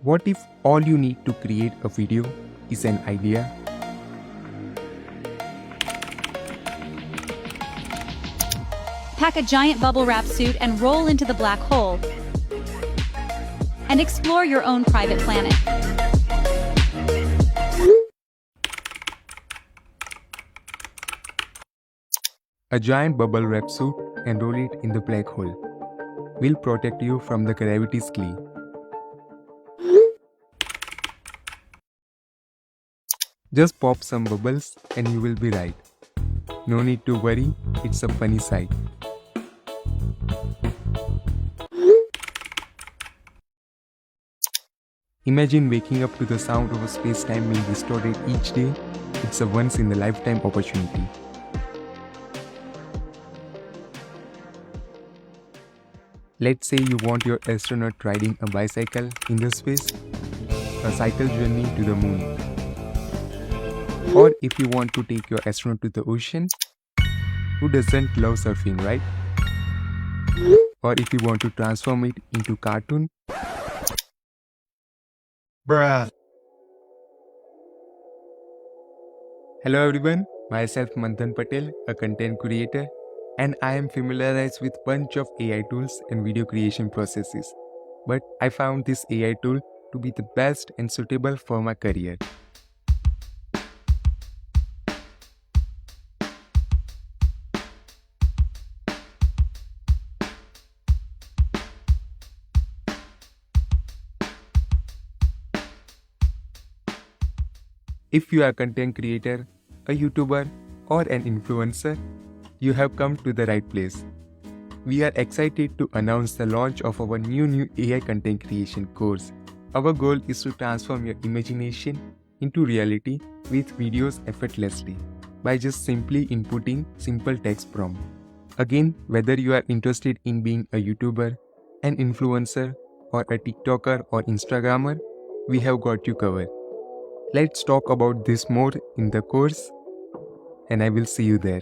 What if all you need to create a video is an idea? Pack a giant bubble wrap suit and roll into the black hole and explore your own private planet. A giant bubble wrap suit and roll it in the black hole will protect you from the gravity's clay. Just pop some bubbles and you will be right. No need to worry, it's a funny sight. Imagine waking up to the sound of a space-time being distorted each day. It's a once-in-a-lifetime opportunity. Let's say you want your astronaut riding a bicycle in the space, a cycle journey to the moon. Or if you want to take your astronaut to the ocean, who doesn't love surfing, right? Or if you want to transform it into cartoon. Bruh. Hello everyone, myself Manthan Patel, a content creator, and I am familiarized with bunch of AI tools and video creation processes. But I found this AI tool to be the best and suitable for my career. If you are a content creator, a YouTuber, or an influencer, you have come to the right place. We are excited to announce the launch of our new AI content creation course. Our goal is to transform your imagination into reality with videos effortlessly by just simply inputting simple text prompt. Again, whether you are interested in being a YouTuber, an influencer, or a TikToker or Instagrammer, we have got you covered. Let's talk about this more in the course, and I will see you there.